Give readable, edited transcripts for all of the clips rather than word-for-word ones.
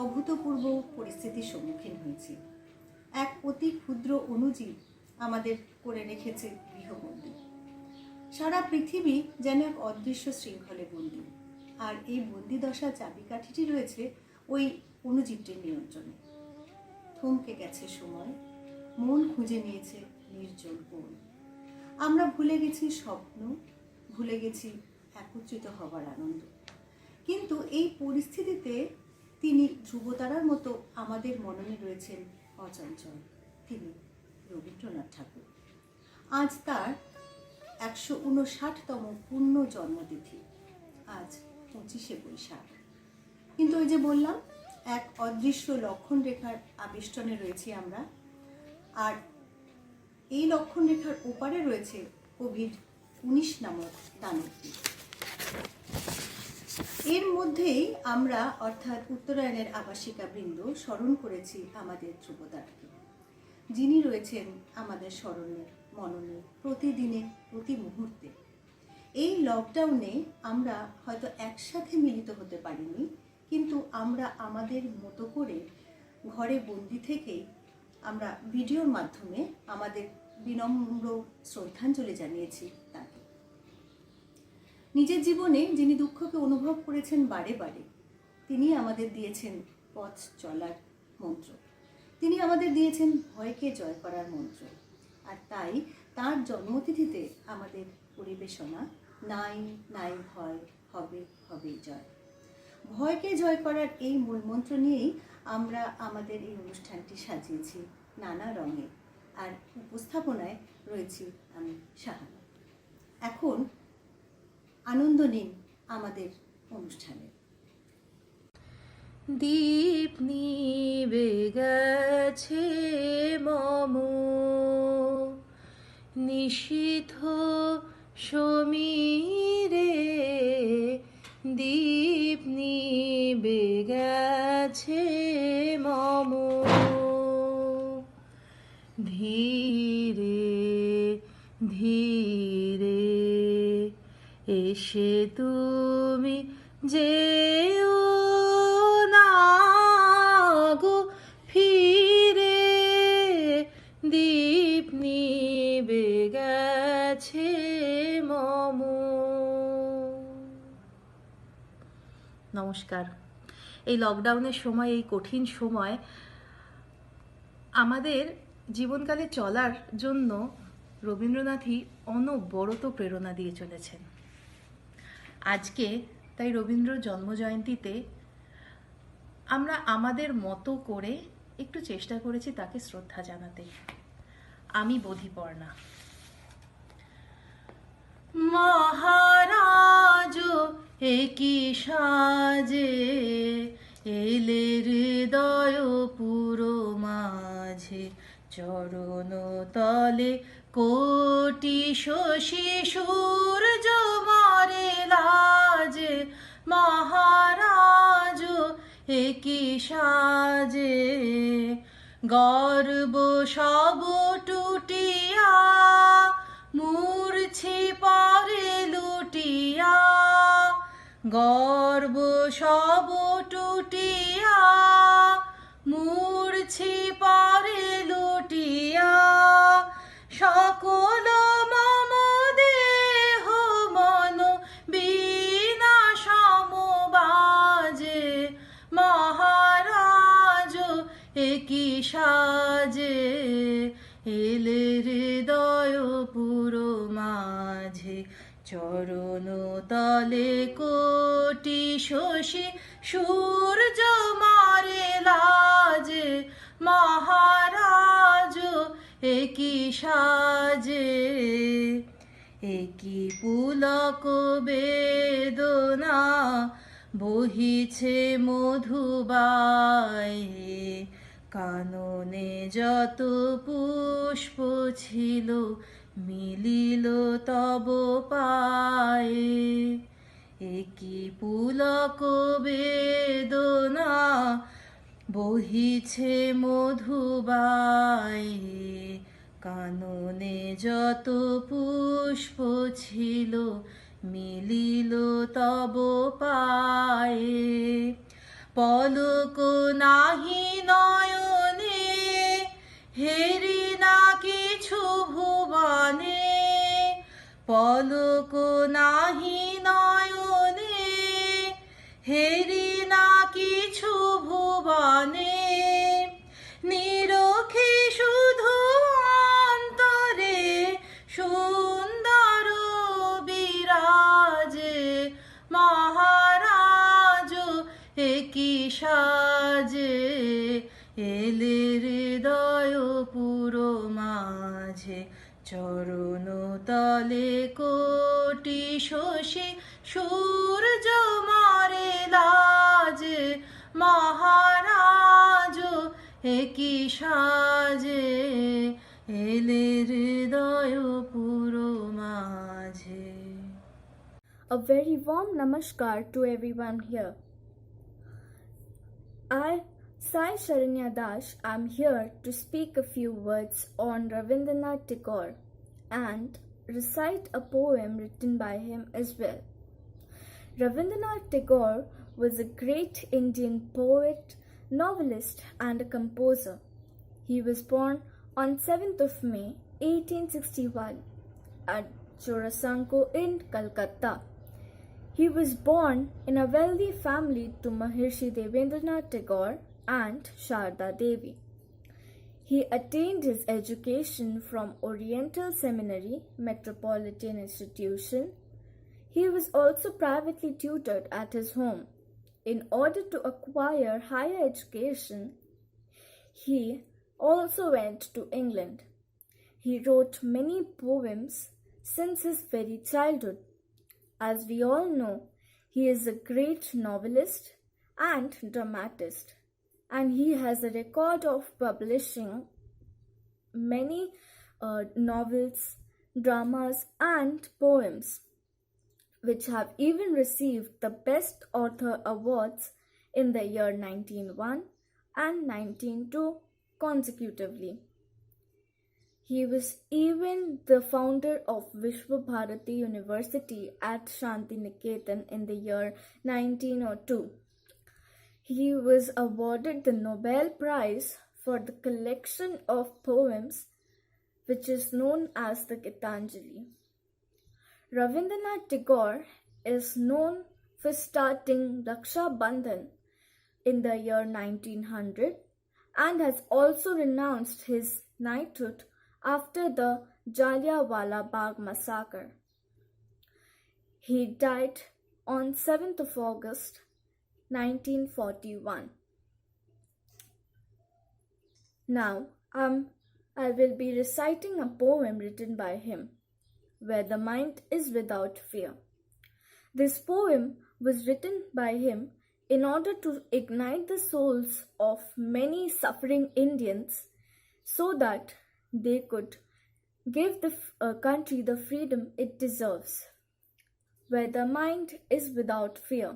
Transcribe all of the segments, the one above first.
অভূতপূর্ব পরিস্থিতির সম্মুখীন হয়েছি। এক অতি ক্ষুদ্র অণুজীব আমাদের করে রেখেছে গৃহবন্দী। সারা পৃথিবী যেন এক অদৃশ্য শৃঙ্খলে বন্দী, আর এই বন্দি দশার চাবিকাঠিটি রয়েছে ওই অণুজীবটির নিয়ন্ত্রণে। থমকে গেছে সময়, মন খুঁজে নিয়েছে নির্জন কোণ। আমরা ভুলে গেছি স্বপ্ন, ভুলে গেছি একত্রিত হবার আনন্দ। কিন্তু এই পরিস্থিতিতে তিনি ধ্রুবতারার মতো আমাদের মননে রয়েছেন অচঞ্চল। তিনি রবীন্দ্রনাথ ঠাকুর। আজ তার 159তম পূর্ণ জন্মতিথি। আজ 25শে বৈশাখ। কিন্তু ওই যে বললাম, এক অদৃশ্য লক্ষণ রেখার আবেষ্টনে রয়েছি আমরা, আর এই লক্ষণ রেখার ওপারে রয়েছে কোভিড-19 নামক দানবটি। এর মধ্যেই আমরা অর্থাৎ উত্তরায়ণের আবাসিকা বৃন্দ স্মরণ করেছি আমাদের ধ্রুবতারাকে, যিনি রয়েছেন আমাদের স্মরণে, মননে, প্রতিদিনে, প্রতি মুহূর্তে। এই লকডাউনে আমরা হয়তো একসাথে মিলিত হতে পারিনি, কিন্তু আমরা আমাদের মতো করে ঘরে বন্দি থেকেই আমরা ভিডিওর মাধ্যমে আমাদের বিনম্র শ্রদ্ধাঞ্জলি জানিয়েছি তাকে। নিজের জীবনে যিনি দুঃখকে অনুভব করেছেন বারে বারে, তিনি আমাদের দিয়েছেন পথ চলার মন্ত্র, তিনি আমাদের দিয়েছেন ভয়কে জয় করার মন্ত্র। আর তাই তার জন্মতিথিতে আমাদের পরিবেশনা নাই নাই ভয়, হবে হবে জয়। ভয়কে জয় করার এই মূল মন্ত্র নিয়েই আমরা আমাদের এই অনুষ্ঠানটি সাজিয়েছি নানা রঙে, আর উপস্থাপনায় রয়েছি আমি শাহানা। এখন আনন্দ নিন আমাদের অনুষ্ঠানে। দীপ নিবে গেছে মম নিশীথ সমীরে, দীপ নিবে গেছে মম ধীরে ধীরে এসে তুমি যেও না গো ফিরে, দীপ নিবে গেছে মম। নমস্কার। এই লকডাউনের সময়, এই কঠিন সময় আমাদের জীবনকালে চলার জন্য রবীন্দ্রনাথই অনবরত প্রেরণা দিয়ে চলেছেন। আজকে তাই রবীন্দ্র জন্মজয়ন্তীতে আমরা আমাদের মতো করে একটু চেষ্টা করেছি তাকে শ্রদ্ধা জানাতে। আমি বোধিপর্ণা। মহারাজ একই সাজে এলে হৃদয় পুরো মাঝে, চরণ তলে কোটি শশী সূর্য মরে লাজে, মহারাজ একই সাজে গর্ব সব টুটিয়া মূর্ছি পরে লুটিয়া, গর্ব সব টুটিয়া মূর্ছি পরে লুটিয়া, সকল মম দেহ মন বিনা সমবাজে, মহারাজ একই সাজে এলে হৃদয় পুরো মাঝে, চরণ তলে কোটি শশী সূর্য মারে লাজে, মহারাজ একই সাজে। একই পুলক বেদনা বহিছে মধুবায়ে, কাননে যত পুষ্প ছিল মিলিল তব পায়ে, একই পুলক বেদনা বহিছে মধুবায়ে, কাননে যত পুষ্প ছিল মিলিল তব পায়ে, পলক নাহি নয়নে, হেরি না কিছু ভুবনে, পলক নাহি নয়নে, হেরি না কিছু ভুবনে, নিরখে শুধু অন্তরে সুন্দর বিরাজে, মহারাজ একই সাজে, এলে হৃদয় পুরো মাঝে, চরণ তলে কোটি শশী, সূর্য মারে লাজে, মহারাজ একই সাজে, এলে হৃদয় পুরো মাঝে। A very warm namaskar to everyone here. I, Sai Sharanya Das, am here to speak a few words on Rabindranath Tagore and recite a poem written by him as well. Rabindranath Tagore was a great Indian poet, novelist and a composer. He was born on 7th of May 1861 at Jorasanko in Calcutta. He was born in a wealthy family to Maharishi Devendranath Tagore and Sharda Devi. He attained his education from Oriental Seminary, Metropolitan Institution. He was also privately tutored at his home. In order to acquire higher education, he also went to England. He wrote many poems since his very childhood. As we all know, he is a great novelist and dramatist, and he has a record of publishing many novels, dramas, and poems, which have even received the Best Author Awards in the year 1901 and 1902 consecutively. He was even the founder of Vishwa Bharati University at Shantiniketan in the year 1902. He was awarded the Nobel Prize for the collection of poems, which is known as the Gitanjali. Rabindranath Tagore is known for starting Raksha Bandhan in the year 1900 and has also renounced his knighthood after the Jallianwala Bagh massacre. He died on 7th of August 1941. Now, I will be reciting a poem written by him, Where the Mind is Without Fear. This poem was written by him in order to ignite the souls of many suffering Indians so that they could give the country the freedom it deserves. Where the mind is without fear.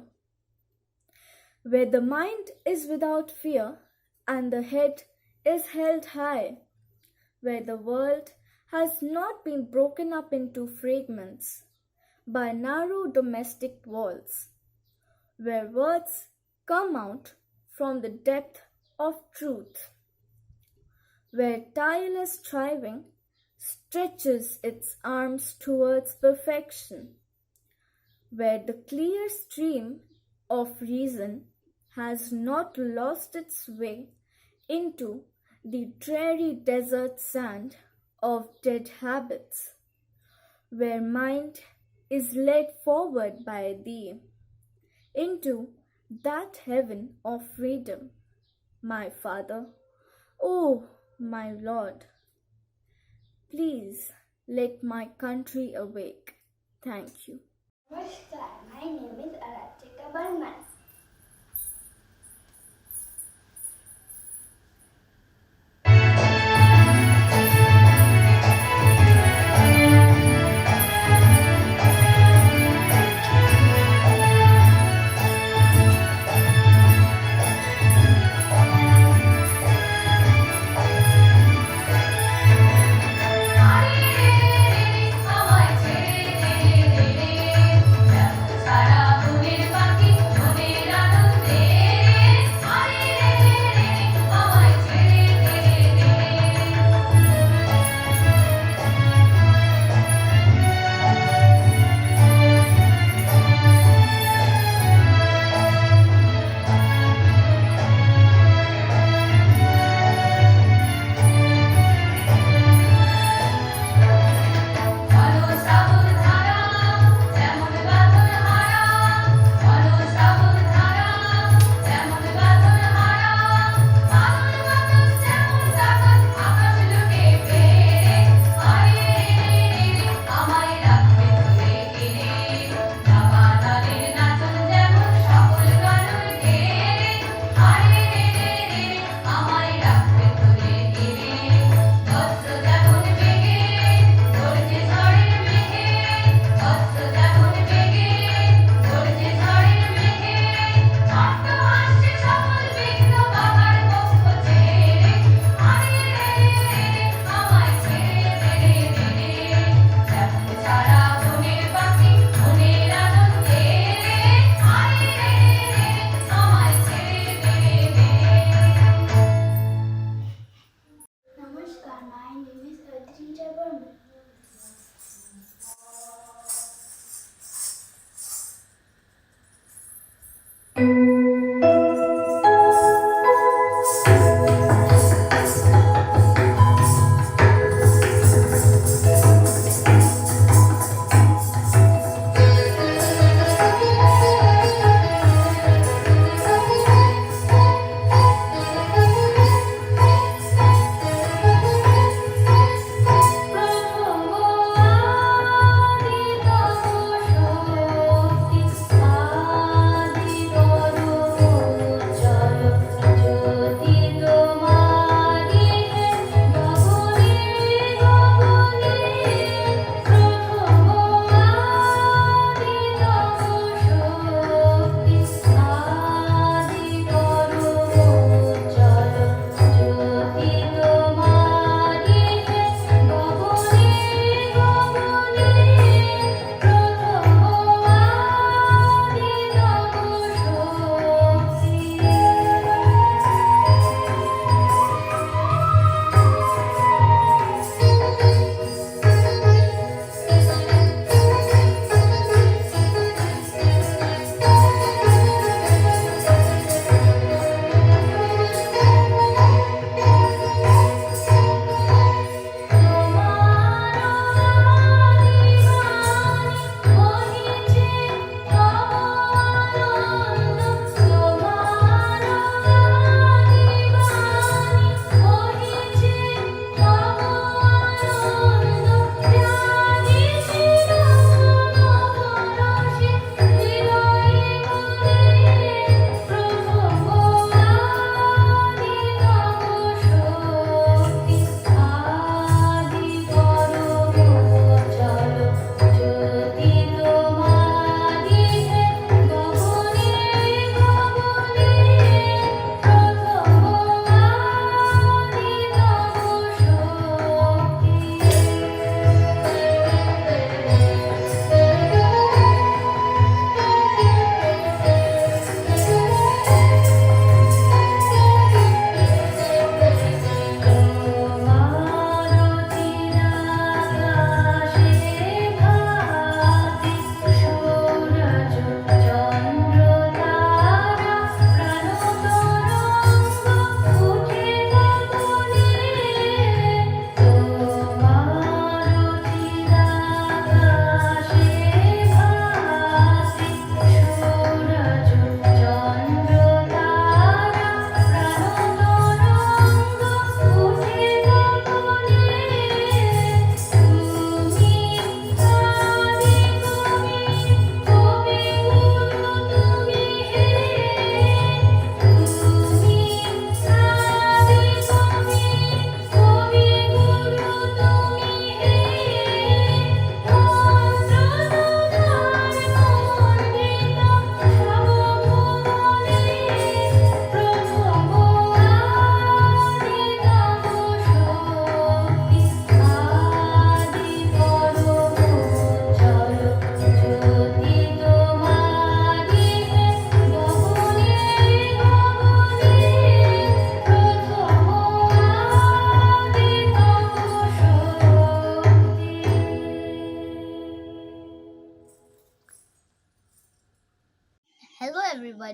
Where the mind is without fear and the head is held high. Where the world has not been broken up into fragments by narrow domestic walls. Where words come out from the depth of truth. Where tireless striving stretches its arms towards perfection, where the clear stream of reason has not lost its way into the dreary desert sand of dead habits, where mind is led forward by thee into that heaven of freedom, my Father, oh my Lord, please let my country awake. Thank you. Namaskar, my name is Aratika Barman. সারা বুনের পাখি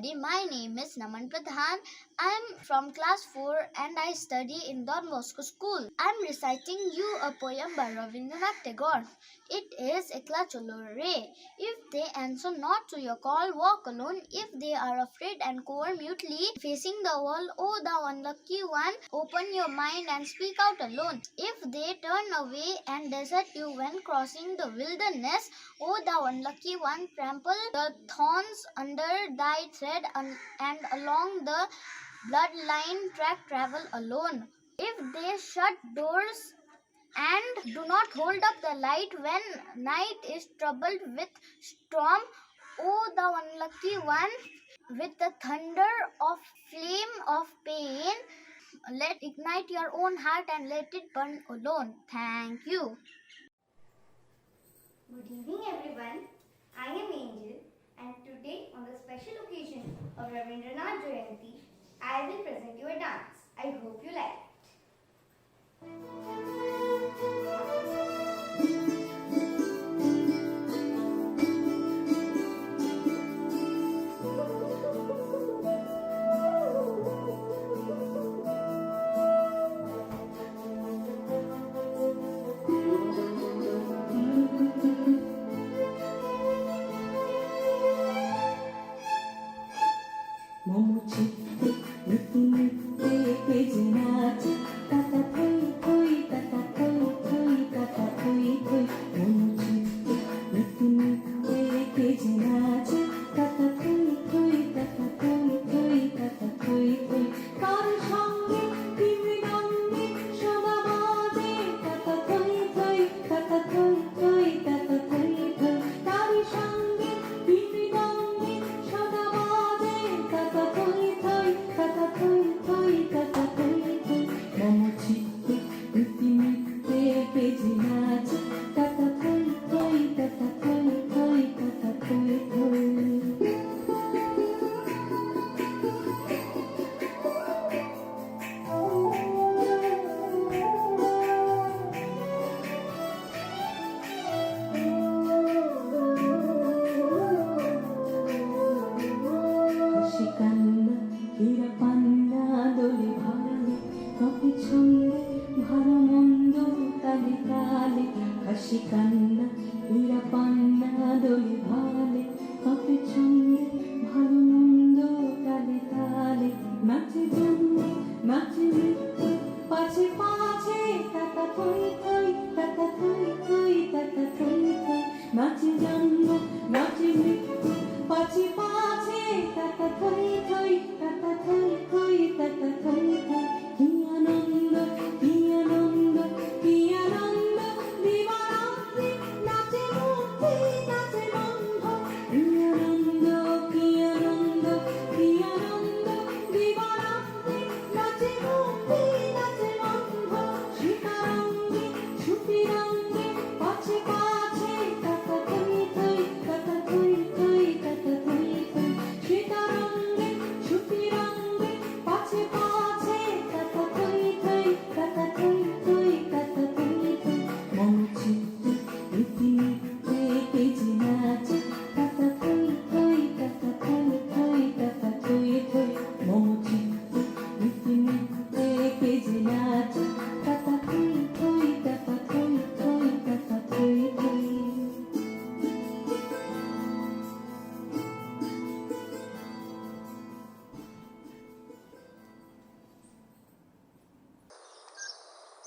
everybody. My name is Naman Pradhan. I'm from class 4 and I study in Don Bosco School. I'm reciting you a poem by Rabindranath Tagore. It is Ekla Cholo Re. If they answer not to your call, walk alone. If they are afraid and cower mutely, facing the wall, oh thou unlucky one, open your mind and speak out alone. If they turn away and desert you when crossing the wilderness, oh thou unlucky one, trample the thorns under thy tread and along the bloodline track travel alone. If they shut doors and do not hold up the light when night is troubled with storm, O thou unlucky one, with the thunder of flame of pain, let ignite your own heart and let it burn alone. Thank you. Good evening everyone. I am Angel and today on the special occasion of Rabindranath Jayanti, I will present you a dance. I hope you like it.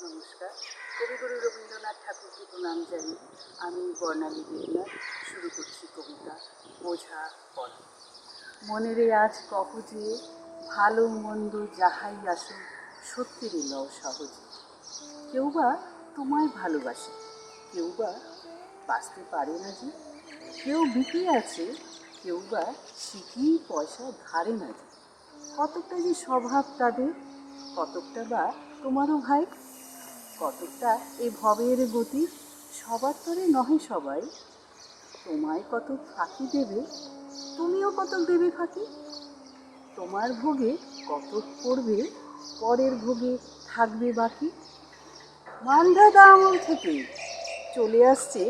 নমস্কার, কবিগুরু রবীন্দ্রনাথ ঠাকুরকে প্রণাম জানিয়ে আমি বর্ণালী দেবনাথ শুরু করছি কবিতা বোঝা পড়া। মনেরে আজ কহ যে ভালো মন্দ যাহাই আসুক সত্যেরই লও সহজে। কেউ বা তোমায় ভালোবাসে, কেউ বা বাঁচতে পারে না যে, কেউ বিকে আছে, কেউ বা শিখিয়ে পয়সা ধারে না যে। কতকটা যে স্বভাব তাদের, কতকটা বা তোমারও ভাই, কতকটা এ ভবের গতি, সবার তরে নহে সবাই। তোমায় কত ফাঁকি দেবে, তুমিও কতক দেবে ফাঁকি। তোমার ভোগে কতক পড়বে, পরের ভোগে থাকবে বাকি। মান্ধাতা আমল থেকে চলে আসছে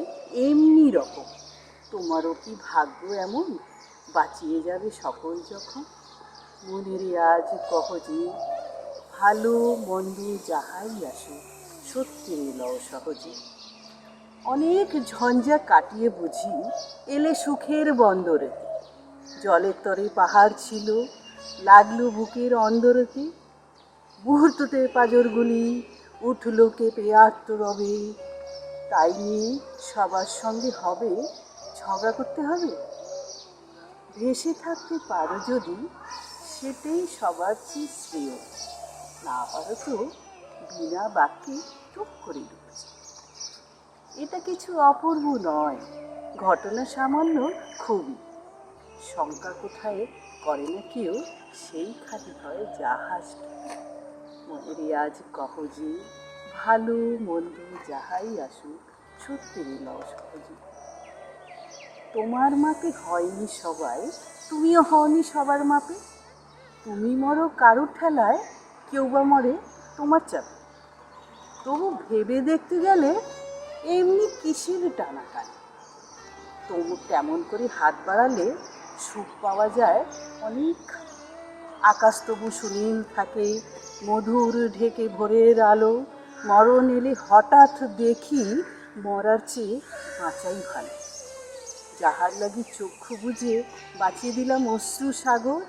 এমনি রকম, তোমারও কি ভাগ্য এমন বাঁচিয়ে যাবে সকল যখন। মনের আজ কহ যে ভালো মন্দ যাহাই আসে সত্যি লও সহজে। অনেক ঝঞ্ঝা কাটিয়ে বুঝি এলে সুখের বন্দরে। জলের তরে পাহাড় ছিল লাগলো বুকের অন্দরতে। মুহূর্ততে পাজরগুলি উঠল কেঁপে আত্ম রবে। তাই নিয়ে সবার সঙ্গে হবে ঝগড়া করতে হবে? ভেসে থাকতে পারো যদি সেটাই সবার চেয়ে শ্রেয়। না পারো তো বিনা বাক্যে চুপ করে ঢুকছে। এটা কিছু অপূর্ব নয়, ঘটনা সামান্য খুবই। শঙ্কা কোথায় করে না কেউ, সেইখানে হয় জাহাজ। মনের আজ কহ যে ভালো মন্দ যাহাই আসুক সত্যি লও সহজে। তোমার মাপে হয়নি সবাই, তুমিও হওনি সবার মাপে। তুমি মরো কারুর ঠেলায়, কেউ বা মরে তোমার চাপে। তবু ভেবে দেখতে গেলে এমনি কিসের টানাটানি। তবু তেমন করে হাত বাড়ালে সুখ পাওয়া যায় অনেক। আকাশ তবু সুনীল থাকে, মধুর ঢেকে ভোরের আলো। মরণ এলে হঠাৎ দেখি মরার চেয়ে বাঁচাই ভালো। যাহার লাগি চক্ষু বুঝে বাঁচিয়ে দিলাম অশ্রু সাগর,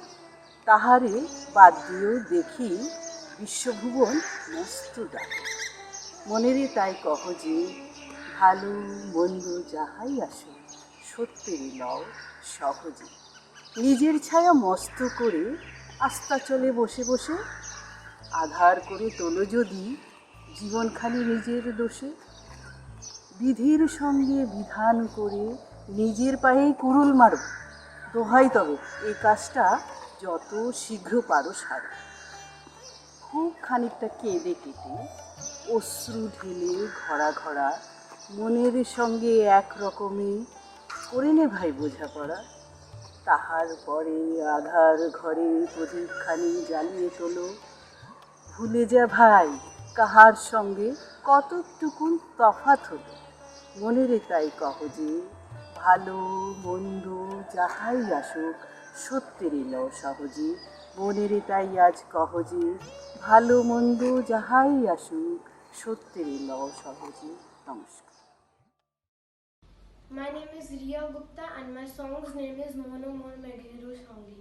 তাহারে বাদ দিয়েও দেখি বিশ্বভুবন মস্ত ডাক। মনেরে তাই কহ যে ভালো মন্দ যাহাই আসে সত্যেরই লও সহজে। নিজের ছায়া মস্ত করে আস্তাচলে বসে বসে আধার করে তোলো যদি জীবনখানি নিজের দোষে। বিধির সঙ্গে বিধান করে নিজের পায়েই কুড়ুল মারো। দোহাই তবে এই কাজটা যত শীঘ্র পারো সারো। খুব খানিকটা কেঁদে কেটে অশ্রু ঢেলে ঘরা ঘরা মনের সঙ্গে এক রকমে করে নে ভাই বোঝাপড়া। তাহার পরে আধার ঘরে প্রদীপখানি জ্বালিয়ে তোলো। ভুলে যা ভাই কাহার সঙ্গে কতটুকুন তফাৎ হলো। মনেরে তাই কহ যে ভালো মন্দ যাহাই আসুক সত্যেরই লও সহজে। মনেরে তাই আজ কহ যে ভালো মন্দ যাহাই আসুক সত্যেরই লও সহজে। নমস্কার। My name is Riya Gupta and my song's name is Mono Mon Meghero Shangi.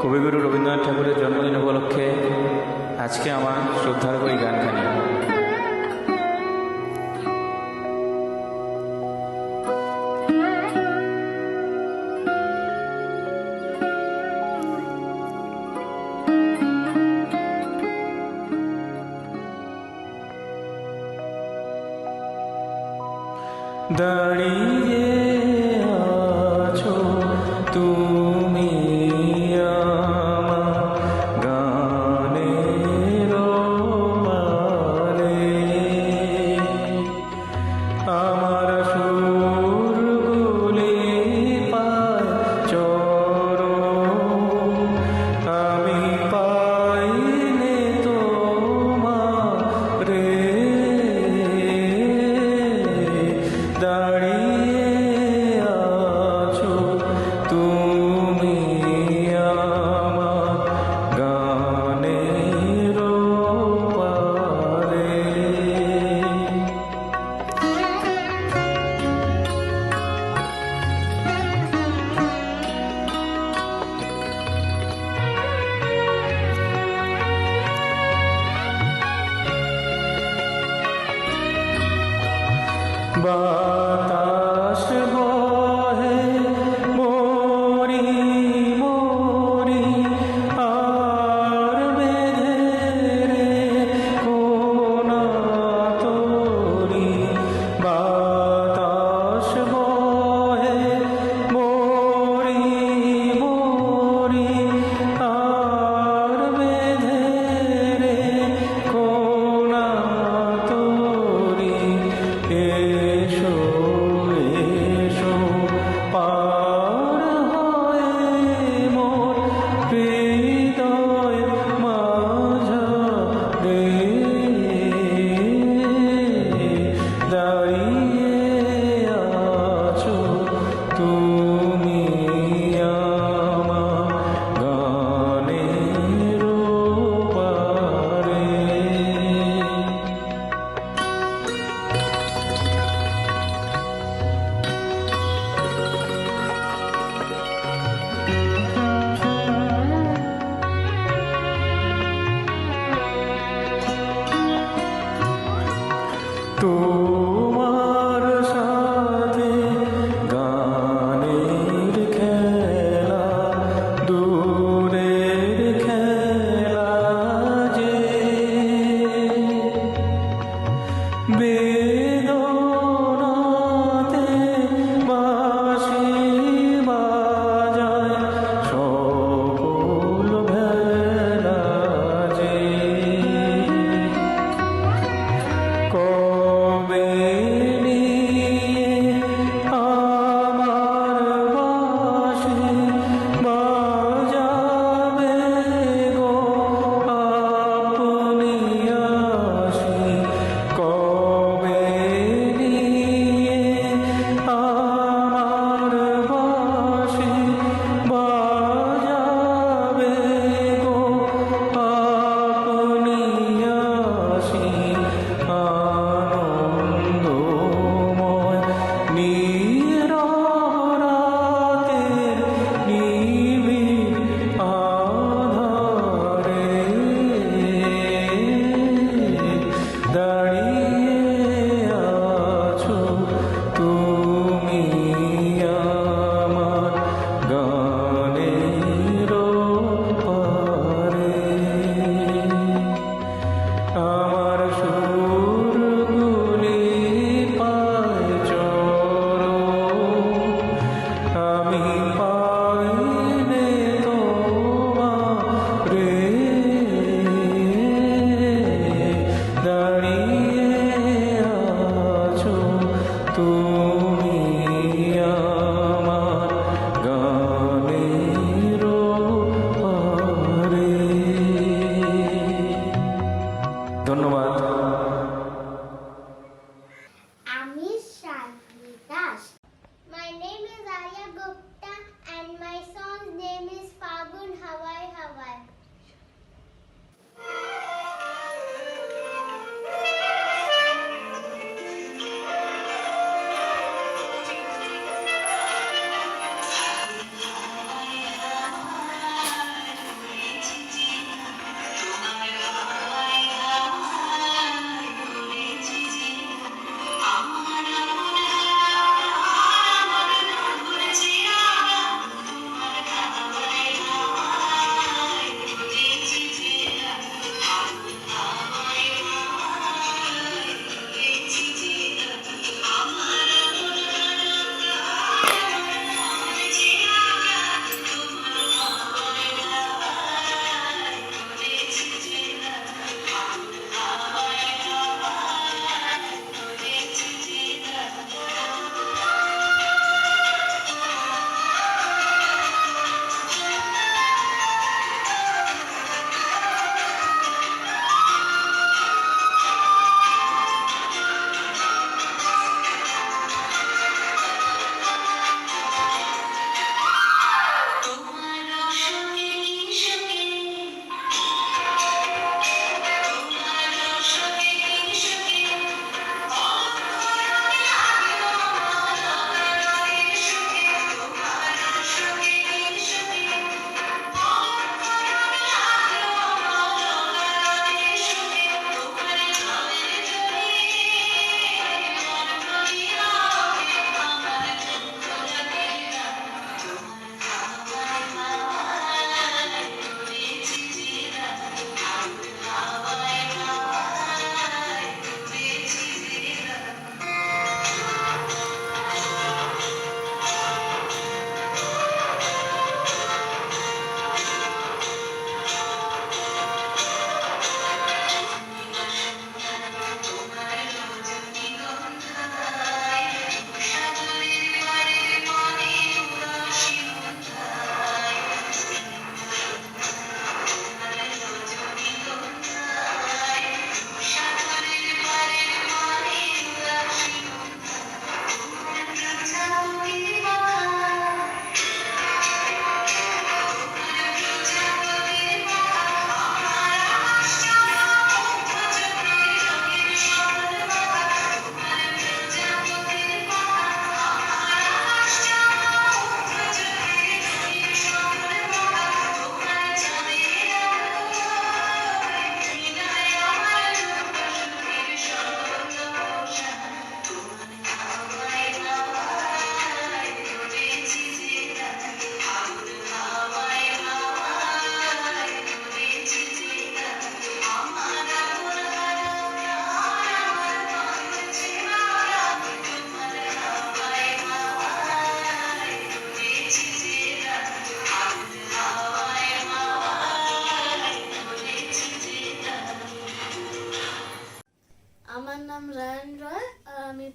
কবিগুরু রবীন্দ্রনাথ ঠাকুরের জন্মদিন উপলক্ষে আজকে আমার শ্রদ্ধার ওই গানখানি। দাঁড়িয়ে আছো তুমি আমার গানের মালে, আমার সুরগুলি পায় চরণ, আমি পাইনে তোমারে। দাঁড়িয়ে আছো তুমি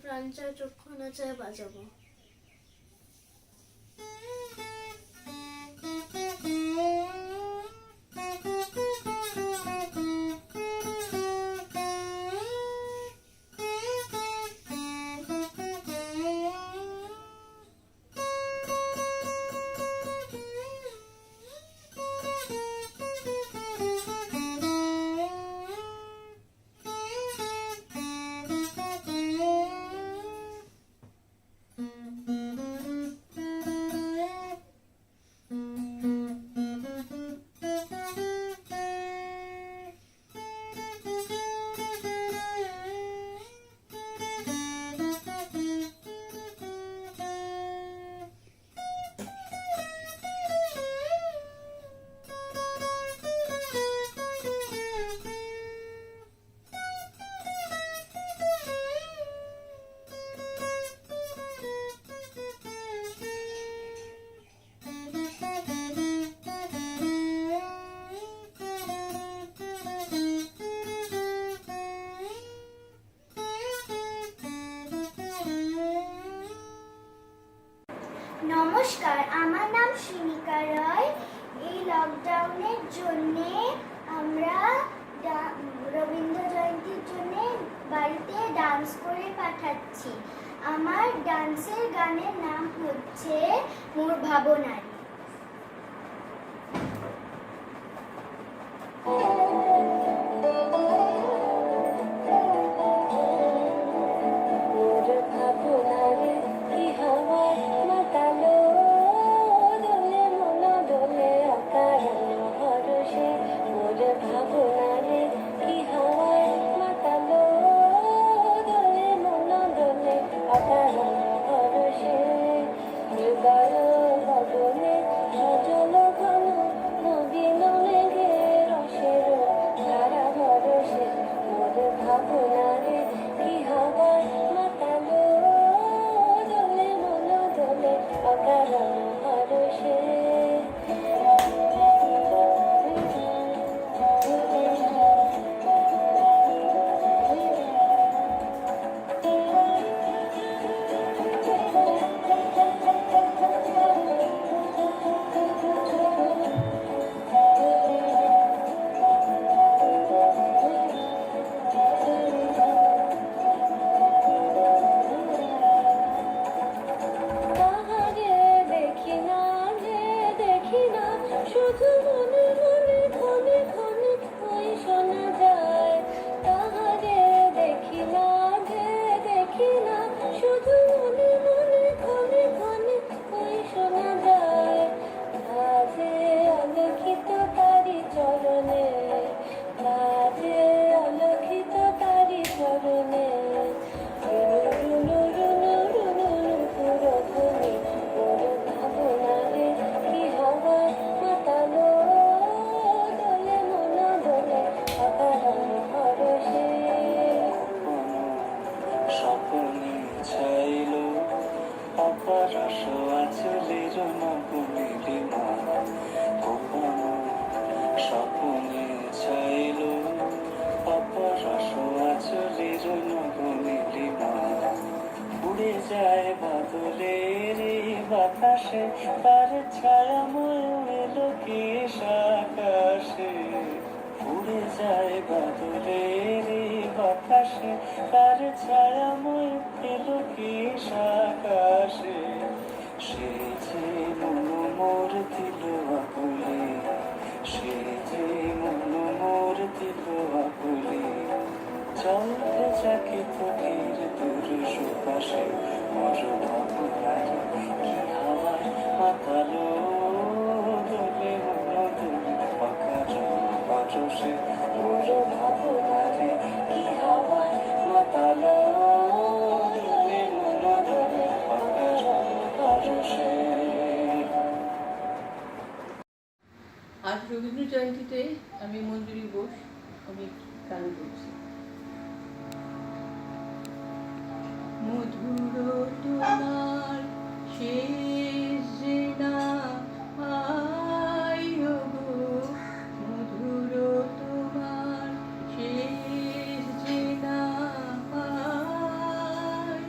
প্রাণ চায় চক্ষু না চায় বাজাবো। নমস্কার, আমার নাম শ্রীনিকা রয়। এই লকডাউনের জন্যে আমরা রবীন্দ্র জয়ন্তীর জন্য বাড়িতে ডান্স করে পাঠাচ্ছি। আমার ডান্সের গানের নাম হচ্ছে মোর ভাবনারি। বাতাসে তার ছায়াময় এলো কি আকাশে, উড়ে যায় বাদলের বাতাসে তার ছায়াময় এলো কি আকাশে। সে যে মন মোর দিল আকুলে, সে যে মন মোর দিল আকুলে, জল ভেজাকে তোকের দূর সুপাশে মোর ভাবনার কি হাওয়ায় মাতালো দোলে মন দোলে পাখার পারসে মোর ভাবনারে কি হাওয়ায় মাতালো দোলে মন দোলে পাখার পারসে। আজ রবীন্দ্র জয়ন্তীতে আমি মঞ্জুরি বোস আমি গান করছি। মধুর তোমার শেষ যে না আই গো, মধুর তোমার শেষ যে না আই,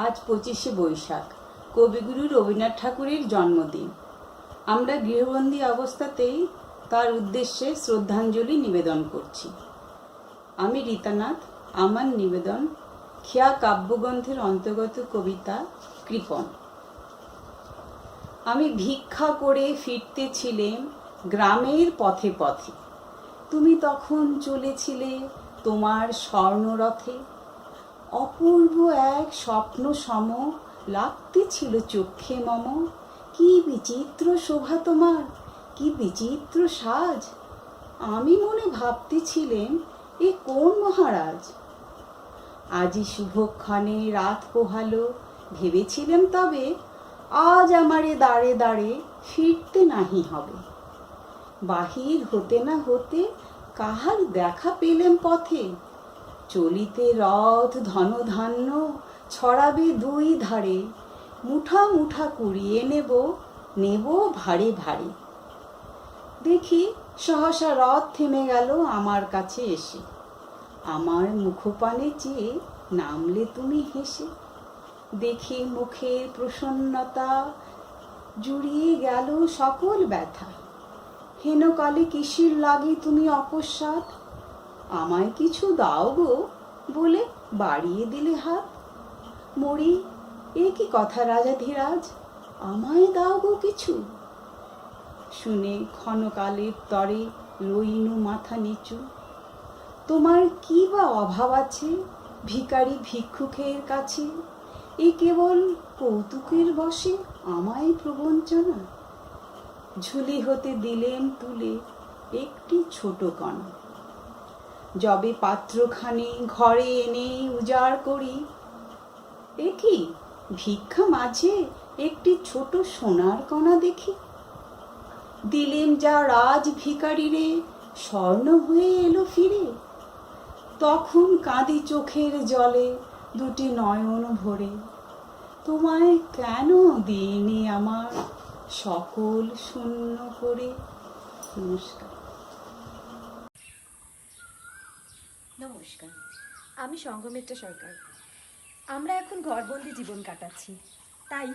আজ 25শে বৈশাখ, কবিগুরু রবীন্দ্রনাথ ঠাকুরের জন্মদিন। আমরা গৃহবন্দী অবস্থাতেই তার উদ্দেশ্যে শ্রদ্ধাঞ্জলি নিবেদন করছি। আমি রীতানাথ। আমার নিবেদন খেয়া কাব্যগ্রন্থের অন্তর্গত কবিতা কৃপণ। আমি ভিক্ষা করে ফিরতেছিলেম গ্রামের পথে পথে, তুমি তখন চলেছিলে তোমার স্বর্ণরথে। অপূর্ব এক স্বপ্ন সম লাগতেছিল চক্ষে মম। কি বিচিত্র শোভা তোমার, কি বিচিত্র সাজ। আমি মনে ভাবতেছিলেম এ কোন মহারাজ। আজি শুভক্ষণে রাত পোহালো, ভেবেছিলেম তবে আজ আমারে দাঁড়ে দাঁড়ে ফিরতে নাহি হবে। বাহির হতে না হতে কাহার দেখা পেলেম পথে। চলিতে রথ ধনধান্য ছড়াবে দুই ধারে। মুঠা মুঠা কুড়িয়ে নেব, নেব ভারে ভারে। দেখি সহসা রথ থেমে গেল আমার কাছে এসে। আমার মুখপানে চেয়ে নামলে তুমি হেসে। দেখে মুখের প্রসন্নতা জুড়িয়ে গেল সকল ব্যথা। হেনকালে কিসের লাগে তুমি অকস্মাৎ, আমায় কিছু দাও গো বলে বাড়িয়ে দিলে হাত। মরি, এ কি কথা রাজাধিরাজ, আমায় দাও গো কিছু। শুনে ক্ষণকালের তরে রইনু মাথা নিচু। তোমার কি বা অভাব আছে ভিখারি ভিক্ষুকের কাছে, এ কেবল কৌতুকের বশে আমায় প্রবঞ্চনা। ঝুলি হতে দিলেম তুলে একটি ছোট কণা। যবে পাত্রখানি ঘরে এনে উজাড় করি, এ কি ভিক্ষা মাঝে একটি ছোট সোনার কণা দেখি। দিলেম যা রাজ ভিখারিরে, স্বর্ণ হয়ে এলো ফিরে। তখন কাঁদি চোখের জলে দুটি নয়ন ভরে। তোমায় কেন দিইনি আমার সকল শূন্য করে। নমস্কার। নমস্কার, আমি সঙ্গমিত্রা সরকার। আমরা এখন ঘরবন্দি জীবন কাটাচ্ছি, তাই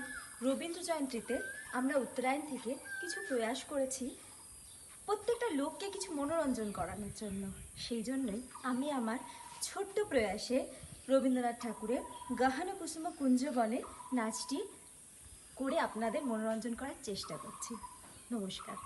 রবীন্দ্র জয়ন্তীতে আমরা উত্তরায়ণ থেকে কিছু প্রয়াস করেছি প্রত্যেকটা লোককে কিছু মনোরঞ্জন করানোর জন্য। সেই জন্যই আমি আমার ছোট্ট প্রয়াসে রবীন্দ্রনাথ ঠাকুরের গাহানা কুসুম কুঞ্জবনে নাচটি করে আপনাদের মনোরঞ্জন করার চেষ্টা করছি। নমস্কার।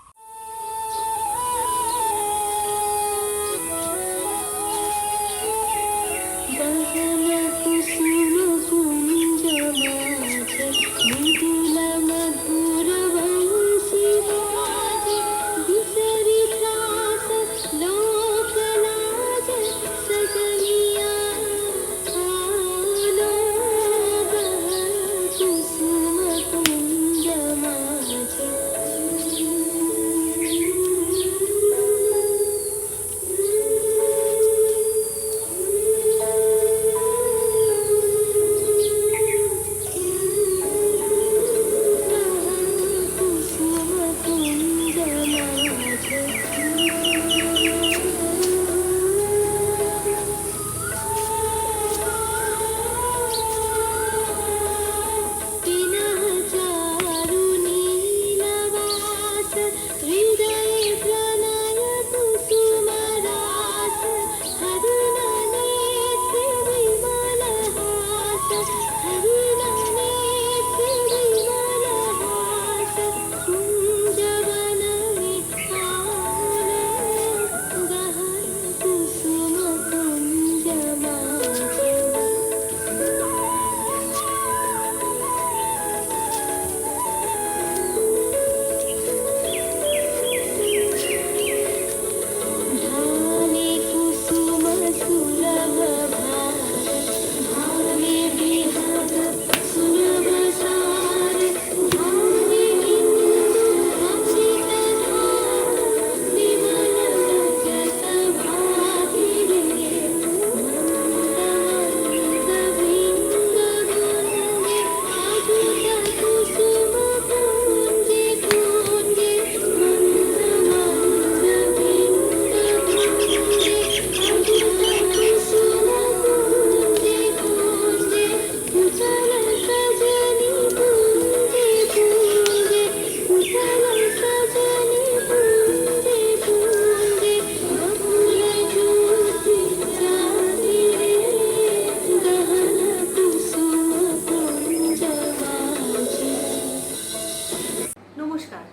নমস্কার,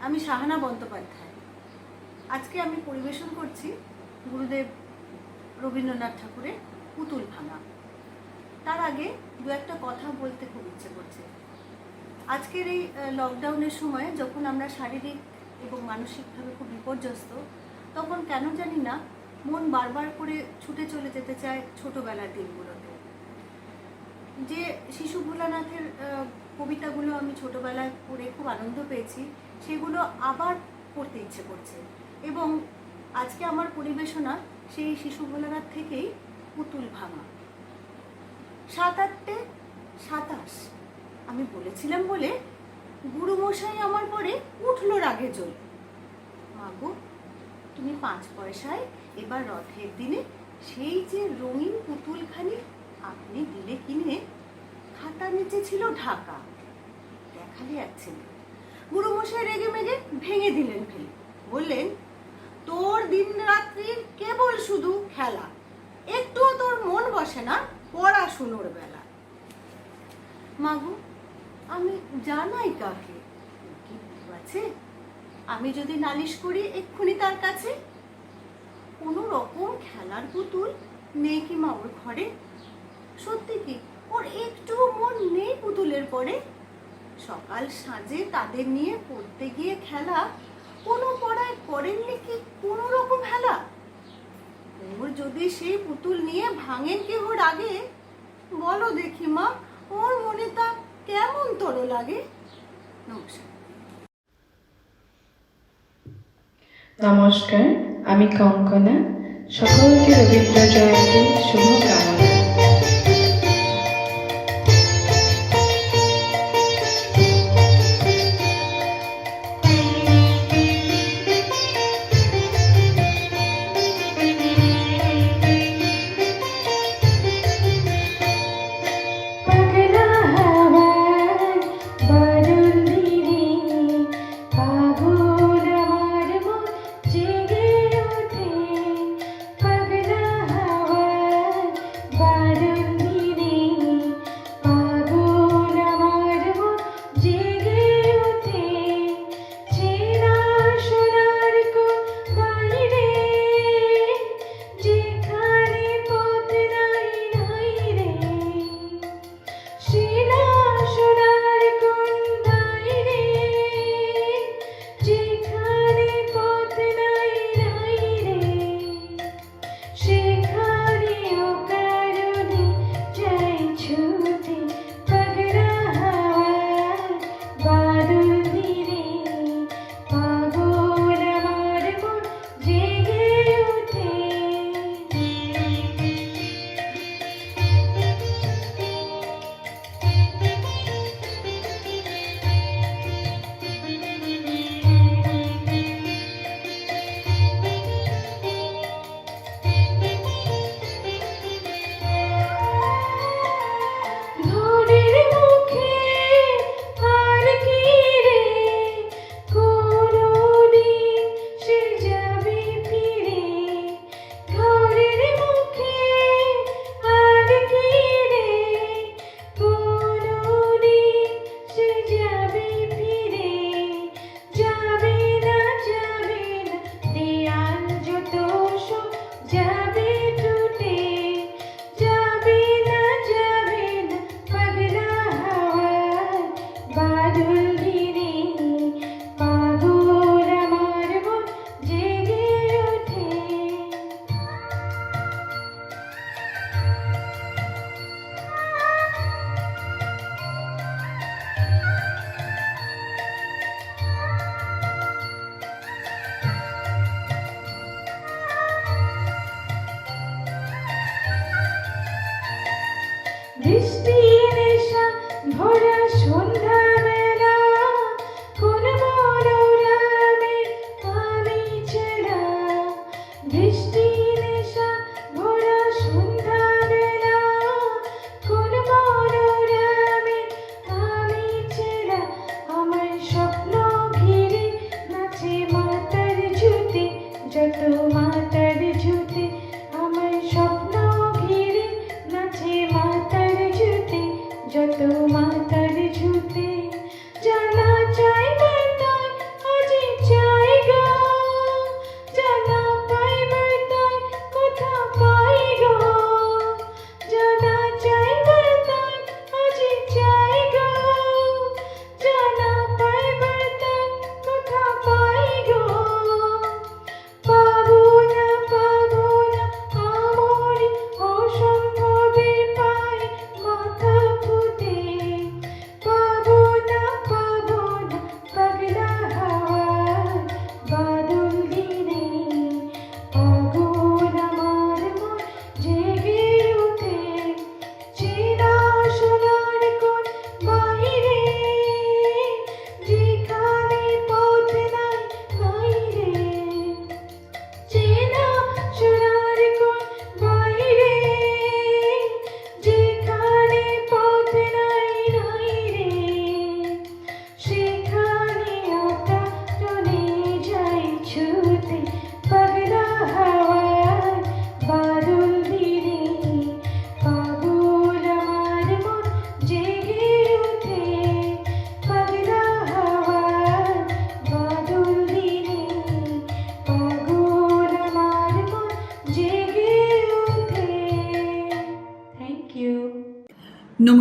আমি সাহানা বন্দ্যোপাধ্যায়। আজকে আমি পরিবেশন করছি গুরুদেব রবীন্দ্রনাথ ঠাকুরের পুতুল ভাঙা। তার আগে দু একটা কথা বলতে খুব ইচ্ছে করছে। আজকের এই লকডাউনের সময় যখন আমরা শারীরিক এবং মানসিকভাবে খুব বিপর্যস্ত, তখন কেন জানি না মন বারবার করে ছুটে চলে যেতে চায় ছোটবেলার দিনগুলোতে। যে শিশু ভোলানাথের কবিতাগুলো আমি ছোটবেলায় পড়ে খুব আনন্দ পেয়েছি, সেগুলো আবার পড়তে ইচ্ছে করছে। এবং আজকে আমার পরিবেশনা সেই শিশু ভোলানাথ থেকেই পুতুল ভাঙা। 7-8 27 আমি বলেছিলাম বলে গুরুমশাই আমার পরে উঠল রাগে জ্বলে। মাগো, তুমি 5 পয়সায় এবার রথের দিনে সেই যে রঙিন পুতুলখানি আপনি দিলে কিনে, খাতার নিচে ছিল ঢাকা, দেখালে যাচ্ছে না। গুরুমশাই রেগে মেগে ভেঙে দিলেন ফেলে, বললেন, তোর দিন রাত্রির কেবল শুধু খেলা, একটুও তোর মন বসে না পড়াশুনোর বেলা। মাগো, আমি জানাই কাকে, কি আছে? আমি যদি নালিশ করি এক্ষুনি তার কাছে, কোনো রকম খেলার পুতুল নেই কি মা ওর ঘরে? সত্যি কি ওর একটু মন নেই পুতুলের পরে? সকাল সাঁজে তাদের নিয়ে পড়তে গিয়ে খেলা, কোনো পড়ায় করেননি কি কোনো রকম হেলা? ওর যদি সেই পুতুল নিয়ে ভাঙেন কেহ রাগে, বলো দেখি মা, ওর মনে তা কেমন তোর লাগে? নমস্কার। নমস্কার, আমি কঙ্কনা। সকলকে রবীন্দ্র জয়ন্তীর শুভকামনা। Bye.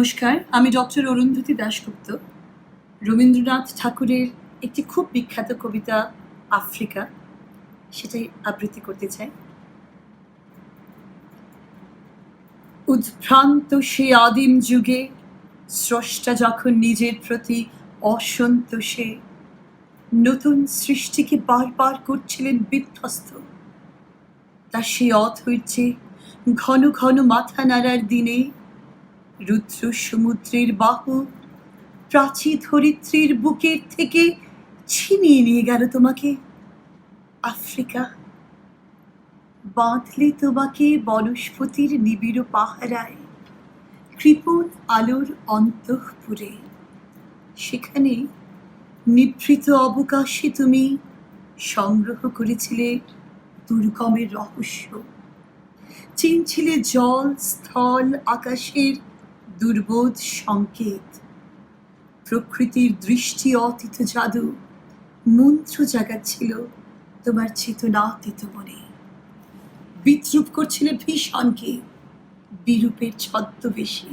নমস্কার, আমি ডক্টর অরুন্ধতী দাশগুপ্ত। রবীন্দ্রনাথ ঠাকুরের একটি খুব বিখ্যাত কবিতা আফ্রিকা, সেটাই আবৃত্তি করতে চাই। উদ্ভ্রান্ত সে আদিম যুগে স্রষ্টা যখন নিজের প্রতি অসন্তোষে নতুন সৃষ্টিকে বারবার করছিলেন বিধ্বস্ত, তার সেই অধৈর্যে ঘন ঘন মাথা নাড়ার দিনে রুদ্র সমুদ্রের বাহু প্রাচী ধরিত্রীর বুকের থেকে ছিনিয়ে নিয়ে গেল তোমাকে। আফ্রিকা, বাঁধলে তোমাকে বনস্পতির নিবিড় পাহারায়, কৃপণ আলোর অন্তঃপুরে। সেখানে নিভৃত অবকাশে তুমি সংগ্রহ করেছিলে দুর্গমের রহস্য, চিনছিলে জল স্থল আকাশের দুর্বোধ সংকেত। প্রকৃতির দৃষ্টি অতীত জাদু মন্ত্র জাগাচ্ছিল তোমার চেতনাতীত মনে। বিদ্রুপ করছিলে ভীষণকে বিরূপের ছদ্মবেশে,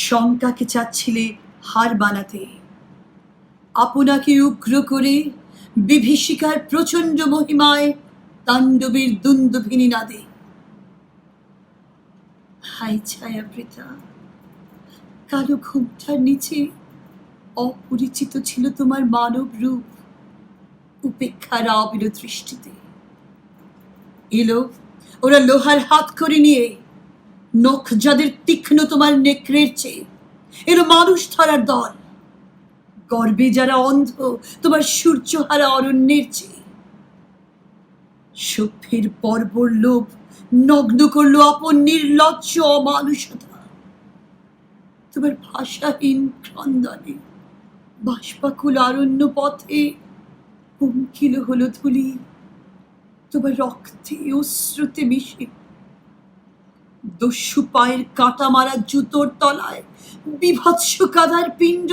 শঙ্কাকে চাচ্ছিলে হার বানাতে, আপনাকে উগ্র করে বিভীষিকার প্রচণ্ড মহিমায় তাণ্ডবের দুন্দুভিনী নাদে। হাই ছায়াবৃতা, কালো ঘুমটার নিচে অপরিচিত ছিল তোমার মানব রূপ। উপেক্ষার আবিল দৃষ্টিতে এলো ওরা লোহার হাত করে নিয়ে, নখ যাদের তীক্ষ্ণ তোমার নেকড়ের চেয়ে। এলো মানুষ ধরার দল, গর্বে যারা অন্ধ তোমার সূর্যহারা অরণ্যের চেয়ে। সভ্যের বর্বর লোভ নগ্ন করলো আপন নির্লজ্জ অমানুষতা। তোমার ভাষাহীন ক্রন্দনে বাষ্পাকুল অরণ্য পথে হুমকিল হলো ধুলি তোমার রক্তে অশ্রুতে মিশে। দস্যু পায়ের কাটা মারা জুতোর তলায় বিভৎস কাদার পিণ্ড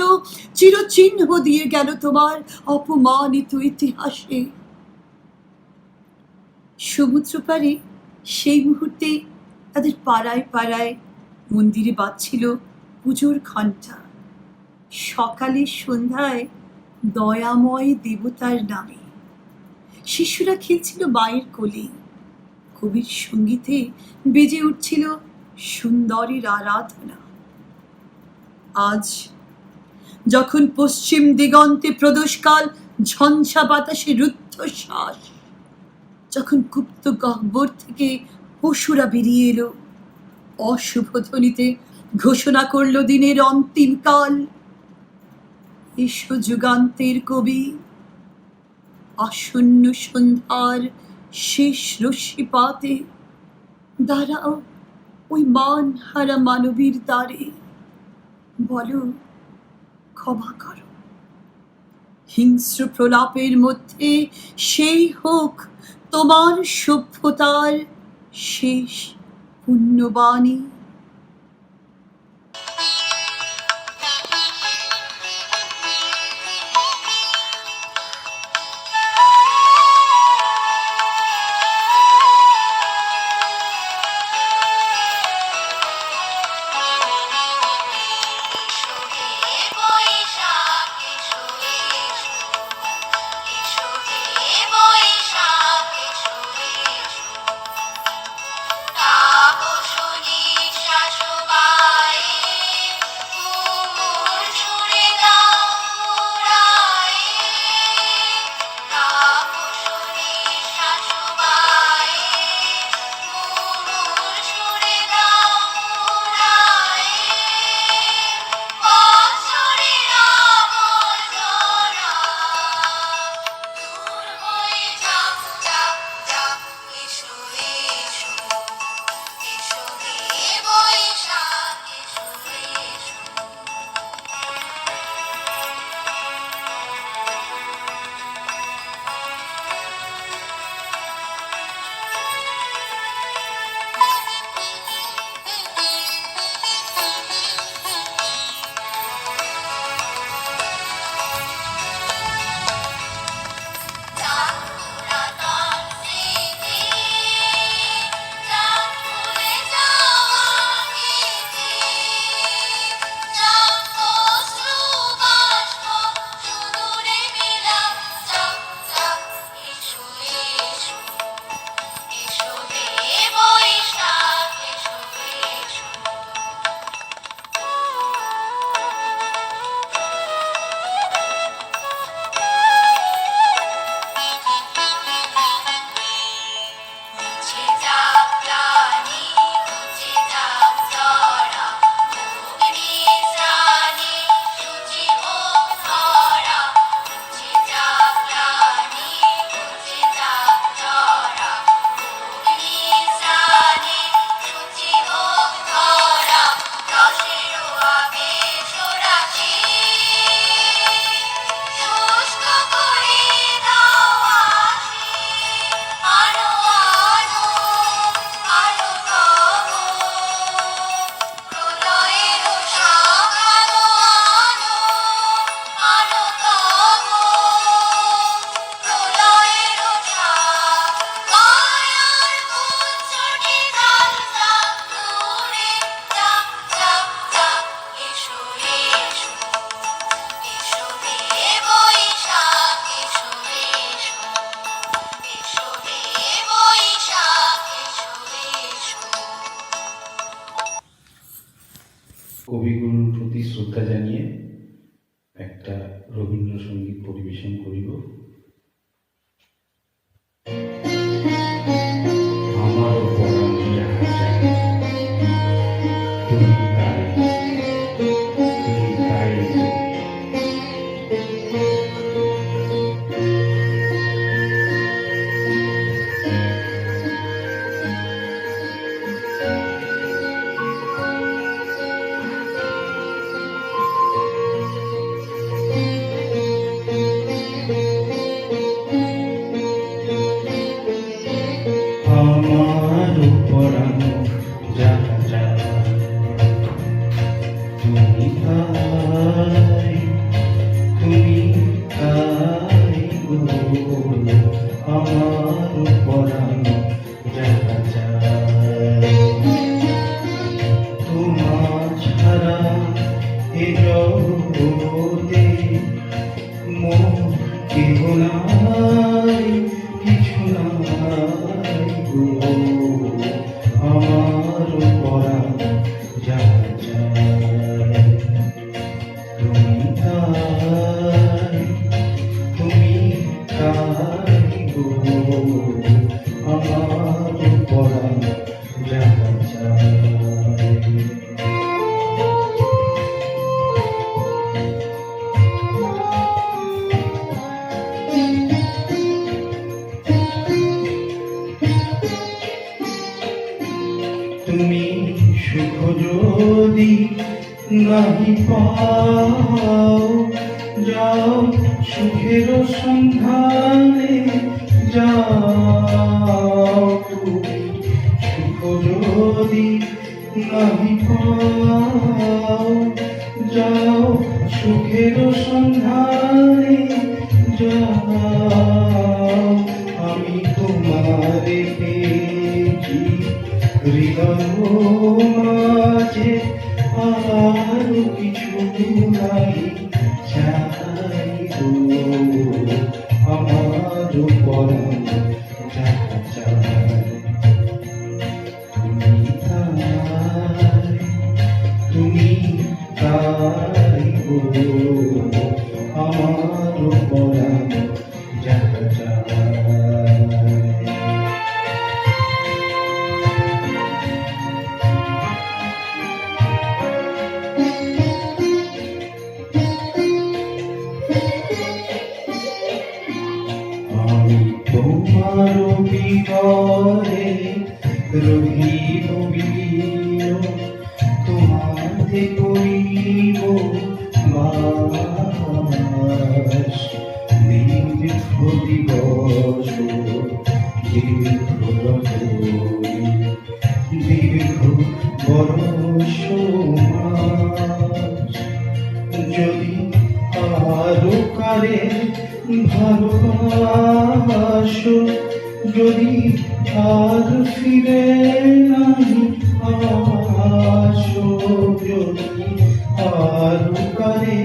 চিরচিহ্ন দিয়ে গেল তোমার অপমানিত ইতিহাসে। সমুদ্র পারে সেই মুহূর্তে তাদের পাড়ায় পাড়ায় মন্দিরে বাজছিল পুজোর ঘণ্টা। সকালে সন্ধ্যায় দয়াময় দেবতার নামে শিশুরা খেলছিল মায়ের কোলে। কবির সঙ্গীতে বেজে উঠছিল সুন্দরের আরাধনা। আজ যখন পশ্চিম দিগন্তে প্রদোষকাল ঝঞ্ঝা বাতাসে রুদ্ধশ্বাস, যখন গুপ্ত গহ্বর থেকে পশুরা বেরিয়ে এলো, অশুভ ধ্বনিতে ঘোষণা করলো দিনের অন্তিম কাল। এসো যুগান্তের কবি, আসন্ন সন্ধ্যার শেষ রশ্মিপাতে দাঁড়াও ওই মান হারা মানবীর দ্বারে, বলো ক্ষমা করো। হিংস্র প্রলাপের মধ্যে সেই হোক তোমার সভ্যতার শেষ পুণ্যবাণী। শুনি রবীন্দ্রসঙ্গীত পরিবেশন করিব। আমার পরাণ যাহা চায় তুমি তাই, তুমি তাই দেবে। আমার পরাণ যাহা চায় তুমি তাই, তুমি তাই গো। আমার পরাণ যাহা চায় তোমার ছাড়া এ জগতে মোর কেহ নাই, কিছু নাই গো। আমার পরাণ যাহা চায় তুমি তাই, তুমি তাই গো। আমার পরাণ যাহা চায়। তুমি সুখ যদি নাহি পাও, যাও সুখের সন্ধানে যাও। তুমি সুখ যদি নাহি পাও, যাও সুখের সন্ধানে যাও। আমি তোমারে পেয়েছি হৃদয় মাঝে, আর কিছু নাই চাই গো। আমার পরাণ যাহা চায় তুমি তাই, তুমি তাই গো। আমার পরাণ যাহা চায়। আমি তোমার বিঘরে রহিব বিলীন, তোমাতে করিব বাস। দীর্ঘ দিবস দীর্ঘ রজনী, দীর্ঘ বরষ মাস। যদি আরো কারে ভালোবাসো, যদি আর ফিরে নাহি আসো, যদি আর কারে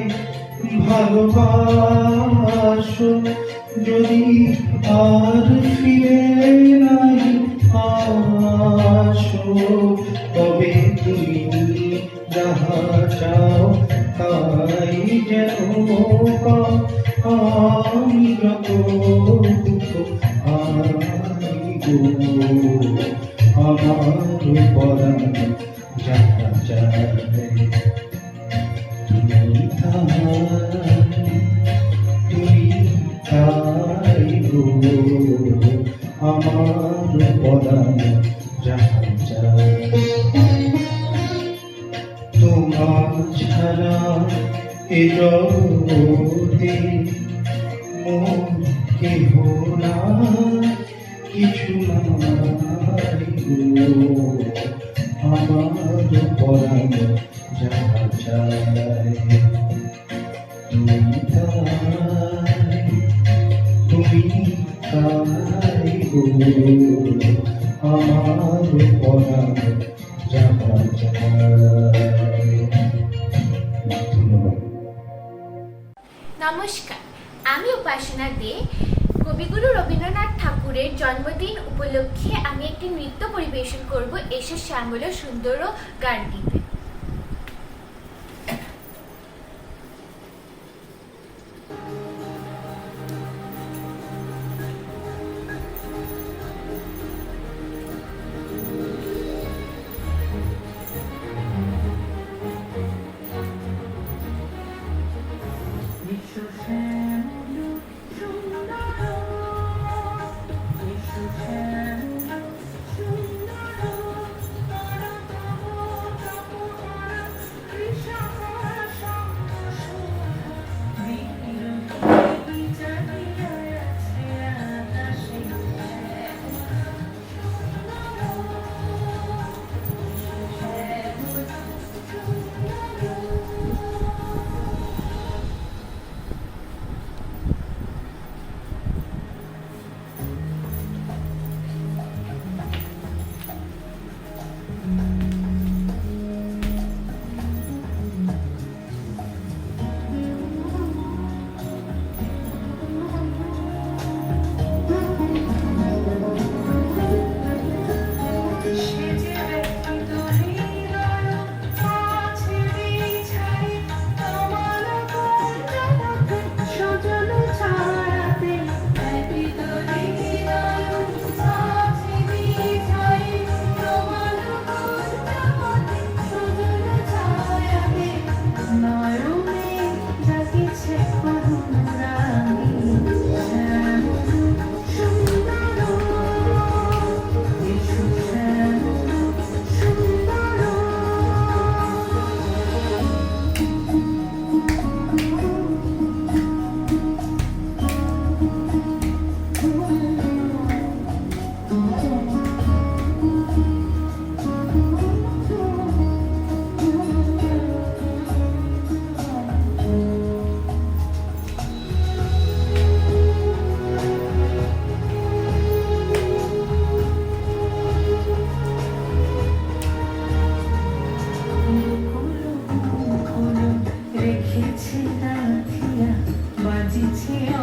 ভালোবাসো, যদি আর ফিরে নাহি আসো, তবে তুমি যাহা চাও তাই যেন পাও। আমি যত দুঃখ আই গো, আমার পরাণ যাহা চায় তুমি তাই, তুমি তাই গো। আমার পরাণ যাহা চায়। তোমার ছাড়া এ জগতে মোর কেহ নাই, কিছু নাই গো। আমার পরাণ যাহা চায় তুমি তাই, তুমি তাই গো। আমার পরাণ যাহা চায়। ধন্যবাদ। নমস্কার, আমি উপাসনা দে। কবিগুরু রবীন্দ্রনাথ ঠাকুরের জন্মদিন উপলক্ষে আমি একটি নৃত্য পরিবেশন করব এসে শ্যামল সুন্দর গানটিতে।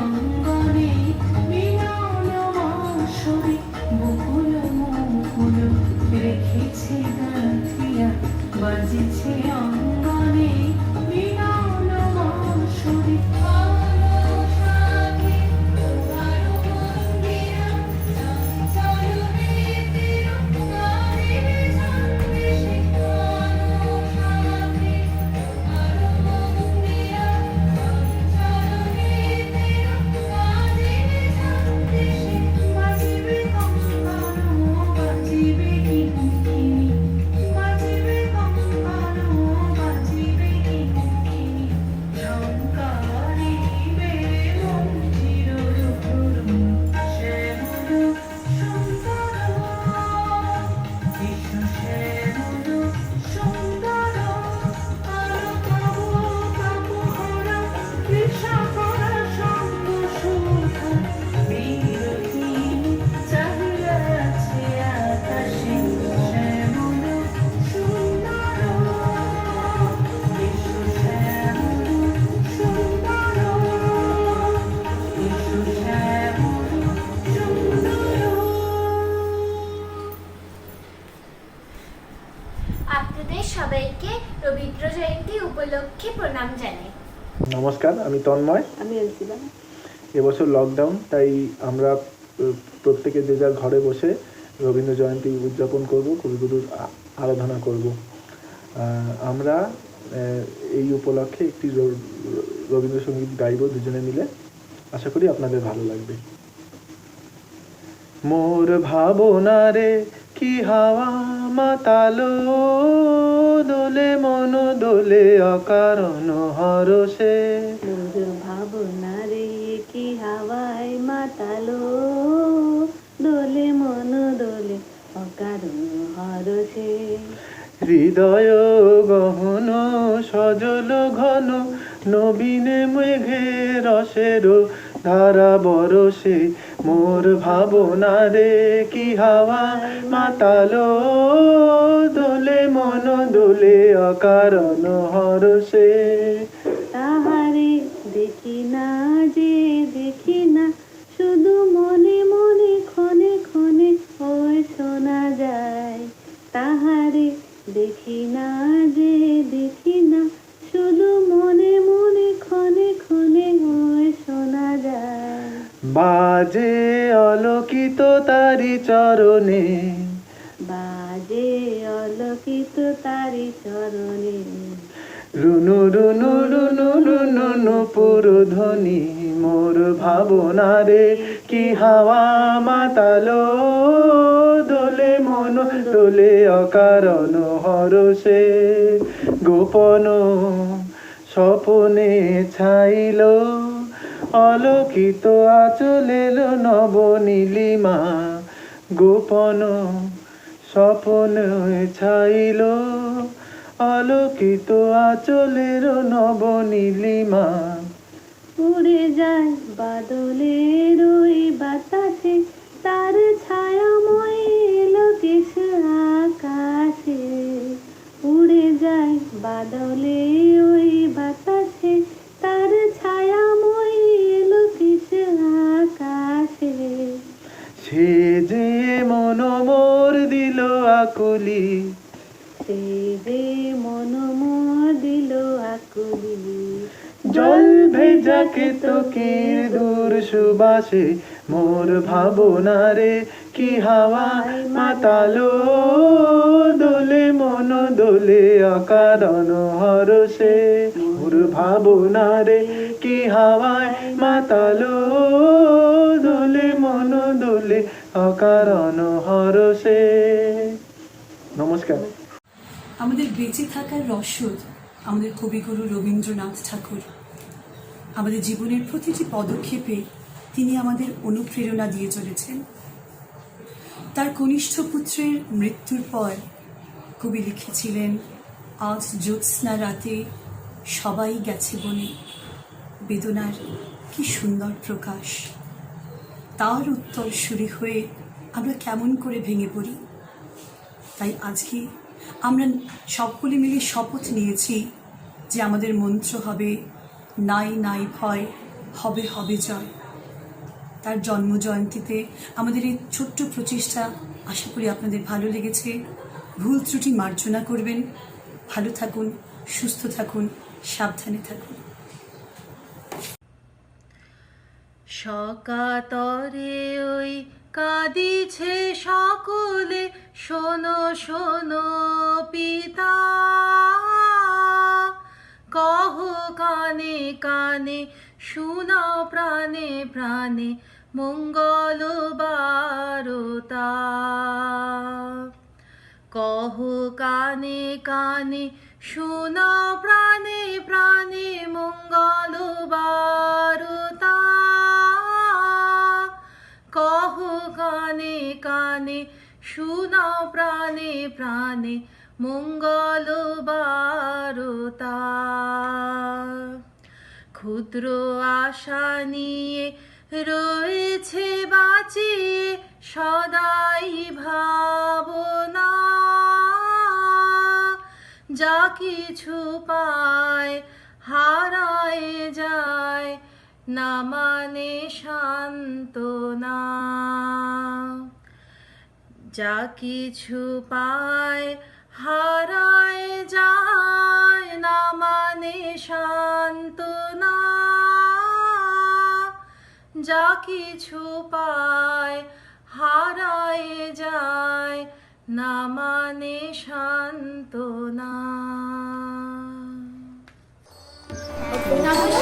অঙ্গনে মিলন বাঁশরি মুকুল মুকুল রেখেছে গাঁথিয়া বাজিছে অঙ্গনে মিলন বাঁশরি আপনাদের সবাইকে রবীন্দ্র জয়ন্তী উপলক্ষে প্রণাম জানাই। নমস্কার, আমি তন্ময়। আমি এলসিবা। এবছর লকডাউন, তাই আমরা প্রত্যেকে যে যার ঘরে বসে রবীন্দ্র জয়ন্তী উদযাপন করব, কবিগুরুর আরাধনা করব। আমরা এই উপলক্ষে একটি রবীন্দ্রসঙ্গীত গাইব দুজনে মিলে। আশা করি আপনাদের ভালো লাগবে। মোর ভাবনারে কি হাওয়া মাতালো, দোলে মন দোলে অকারণ হরসে। মোর ভাবনারে কি হাওয়ায় মাতালো, দোলে মন দোলে অকারণ হরসে। হৃদয় গহন সজল ঘন, নবীনে মেঘে রসের ধারা বরসে। মোর ভাবনারে কি হাওয়া মাতালো, দোলে মন দোলে অকারণ হরসে। তাহারে দেখি না যে দেখি না, শুধু মনে মনে ক্ষণে ক্ষণে ওই শোনা যায়। তাহারে দেখি না যে দেখি না, শুধু মনে মনে ক্ষণে ক্ষণে ওই শোনা যায়। বাজে অলকিত তারি চরণে, বাজে অলকিত তারি চরণে। রুনু রুনু রুনু রুনু নুপুর ধ্বনি। মোর ভাবনারে কি হাওয়া মাতালো, দোলে মন দোলে অকারণ হরসে। গোপন স্বপনে ছাইল, অলকিত আচলেল নবনীলিমা। গোপন স্বপনে ছাইল, আলোকিত আচলের নবনীলিমা। উড়ে যায় বাদলের ওই বাতাসে, তার ছায়াময় লোকেশ আকাশে। উড়ে যায় বাদলে ওই বাতাসে, তার ছায়াময় লোকেশ আকাশে। সে যে মন মোর দিল আকুলি, সে যে মন মোর দিল আকুলি। জল ভেজা কেতকীর দূর সুবাসে। মোর ভাবনারে কি হাওয়া মাতালো, দোলে মন দোলে অকারণ হরসে। মোর ভাবনারে কি হাওয়ায় মাতালো, দোলে মন দোলে অকারণ হরসে। নমস্কার। আমাদের বেঁচে থাকার রসদ আমাদের কবিগুরু রবীন্দ্রনাথ ঠাকুর। আমাদের জীবনের প্রতিটি পদক্ষেপে তিনি আমাদের অনুপ্রেরণা দিয়ে চলেছেন। তার কনিষ্ঠ পুত্রের মৃত্যুর পর কবি লিখেছিলেন, আজ জ্যোৎস্না রাতে সবাই গেছে বনে, বেদনার কি সুন্দর প্রকাশ। তার উত্তর সুরে হয়ে আমরা কেমন করে ভেঙে পড়ি। তাই আজকে আমরা সকলে মিলে শপথ নিয়েছি যে আমাদের মন্ত্র হবে, নাই নাই ভয়, হবে হবে জয়। তার জন্ম জয়ন্তীতে আমাদের এই ছোট্ট প্রচেষ্টা আশা করি আপনাদের ভালো লেগেছে। ভুল ত্রুটি মার্জনা করবেন। ভালো থাকুন, সুস্থ থাকুন, সাবধানে থাকুন। সকাতরে ওই কাঁদিছে সকলে, শোনো শোনো পিতা, কহ কানে কানে, শোনাও প্রাণে প্রাণে, মঙ্গল বারতা। কহ কানে কানে, শোনাও প্রাণে প্রাণে, মঙ্গল বারতা। কহ কানে কানে, শোনাও প্রাণে প্রাণে, মঙ্গল বারতা। ক্ষুদ্র আশা নিয়ে রয়েছে বাঁচিয়ে সদাই ভাবনা, যা কিছু পায় হারায় যায়, না মানে সান্ত্বনা। যা কিছু পায় হারায় যায়, না মানে সান্ত্বনা। যা কিছু পায় হারায় যায়, না মানে সান্ত্বনা। নমস্কার।